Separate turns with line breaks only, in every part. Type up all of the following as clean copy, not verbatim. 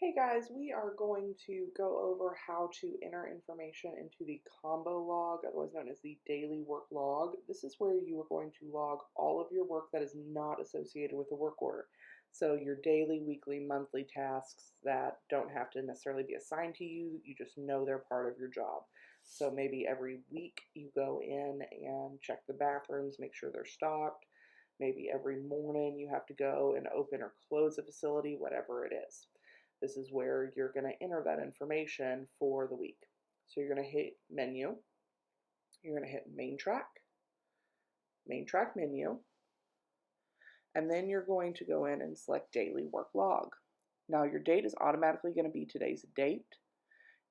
Hey guys, we are going to go over how to enter information into the combo log, otherwise known as the daily work log. This is where you are going to log all of your work that is not associated with a work order. So your daily, weekly, monthly tasks that don't have to necessarily be assigned to you, you just know they're part of your job. So maybe every week you go in and check the bathrooms, make sure they're stocked. Maybe every morning you have to go and open or close a facility, whatever it is. This is where you're going to enter that information for the week. So you're going to hit menu, you're going to hit MainTrac menu, and then you're going to go in and select daily work log. Now your date is automatically going to be today's date.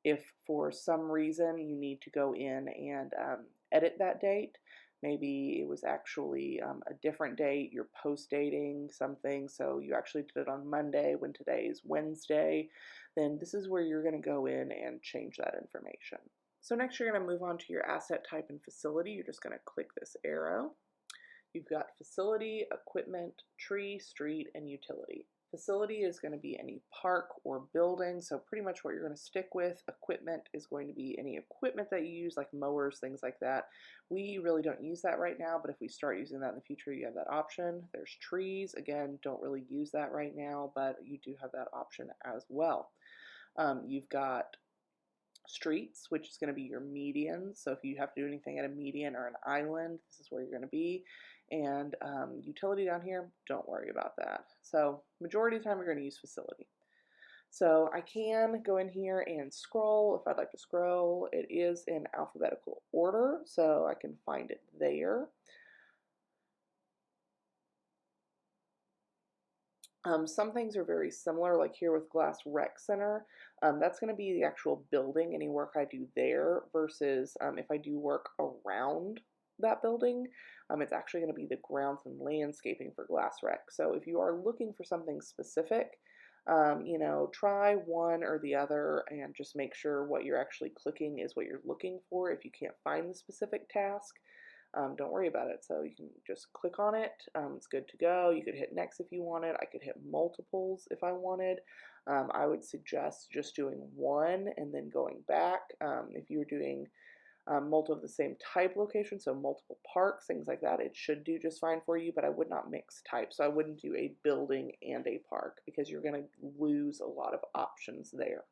If for some reason you need to go in and edit that date, maybe it was actually a different date, you're post-dating something, so you actually did it on Monday when today is Wednesday, then this is where you're going to go in and change that information. So next you're going to move on to your asset type and facility. You're just going to click this arrow. You've got facility, equipment, tree, street, and utility. Facility is going to be any park or building, so pretty much what you're going to stick with. Equipment is going to be any equipment that you use, like mowers, things like that. We really don't use that right now, but if we start using that in the future, you have that option. There's trees. Again, don't really use that right now, but you do have that option as well. You've got streets, which is going to be your medians. So if you have to do anything at a median or an island, this is where you're going to be. And utility down here, don't worry about that. So majority of the time you're going to use facility. So I can go in here and scroll if I'd like to scroll. It is in alphabetical order, so I can find it there. Some things are very similar, like here with Glass Rec Center. That's going to be the actual building, any work I do there, versus if I do work around that building, it's actually going to be the grounds and landscaping for Glass Rec. So if you are looking for something specific, try one or the other and just make sure what you're actually clicking is what you're looking for. If you can't find the specific task, don't worry about it. So you can just click on it. It's good to go. You could hit next if you wanted. I could hit multiples if I wanted. I would suggest just doing one and then going back. If you're doing multiple of the same type location, so multiple parks, things like that, it should do just fine for you, but I would not mix types. So I wouldn't do a building and a park because you're going to lose a lot of options there.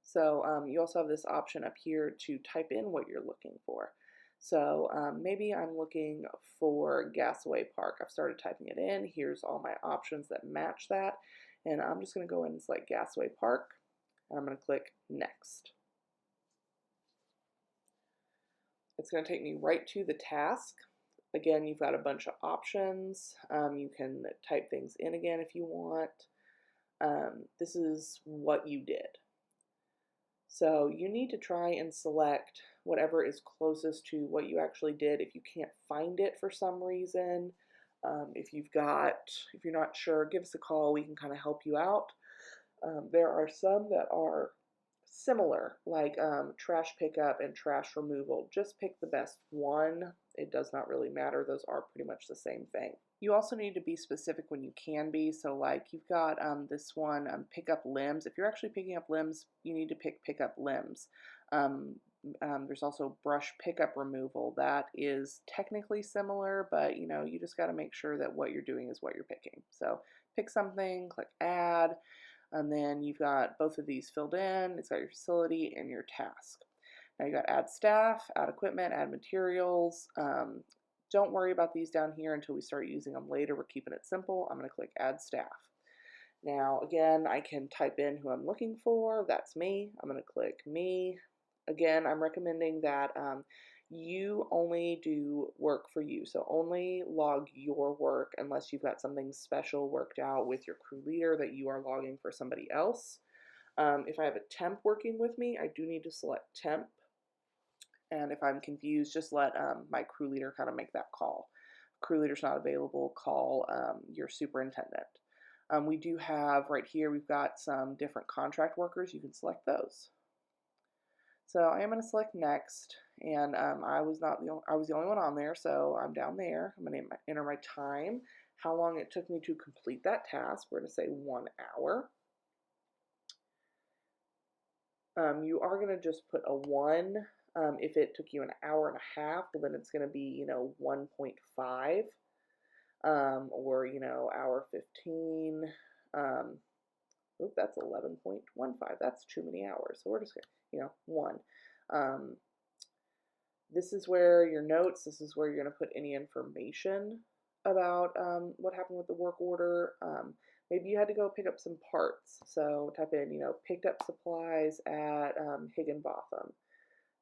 So you also have this option up here to type in what you're looking for. So maybe I'm looking for Gasaway Park. I've started typing it in. Here's all my options that match that. And I'm just going to go in and select Gasaway Park. And I'm going to click Next. It's going to take me right to the task. Again, you've got a bunch of options. You can type things in again if you want. This is what you did. So you need to try and select whatever is closest to what you actually did. If you can't find it for some reason, if you're not sure, give us a call. We can kind of help you out. There are some that are similar, like trash pickup and trash removal. Just pick the best one. It does not really matter. Those are pretty much the same thing. You also need to be specific when you can be. So like you've got this one, pick up limbs. If you're actually picking up limbs, you need to pick up limbs. There's also brush pickup removal. That is technically similar, but you just got to make sure that what you're doing is what you're picking. So pick something, click add, and then you've got both of these filled in. It's got your facility and your task. Now you got add staff, add equipment, add materials. Don't worry about these down here until we start using them later. We're keeping it simple. I'm going to click add staff. Now again, I can type in who I'm looking for. That's me. I'm going to click me. Again, I'm recommending that you only do work for you. So only log your work unless you've got something special worked out with your crew leader that you are logging for somebody else. If I have a temp working with me, I do need to select temp. And if I'm confused, just let my crew leader kind of make that call. Crew leader's not available, call your superintendent. We do have right here, we've got some different contract workers. You can select those. So I am going to select next, and I was the only one on there, so I'm down there. I'm going to enter my time, how long it took me to complete that task. We're going to say 1 hour. You are going to just put a 1. If it took you an hour and a half, well, then it's going to be, 1.5, or, hour 15. Oop, that's 11.15. That's too many hours. So we're just going to, 1. This is where your notes, this is where you're going to put any information about what happened with the work order. Maybe you had to go pick up some parts. So type in, picked up supplies at Higginbotham.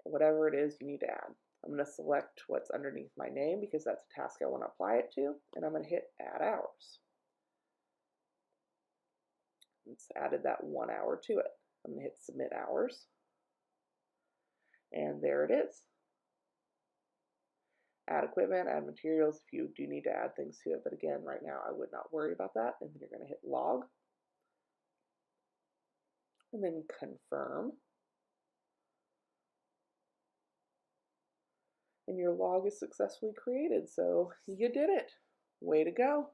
Whatever it is you need to add. I'm going to select what's underneath my name because that's a task I want to apply it to, and I'm going to hit add hours. It's added that 1 hour to it. I'm going to hit submit hours, and there it is. Add equipment, add materials if you do need to add things to it, but again, right now I would not worry about that. And then you're going to hit log, and then confirm. And your log is successfully created, so you did it. Way to go.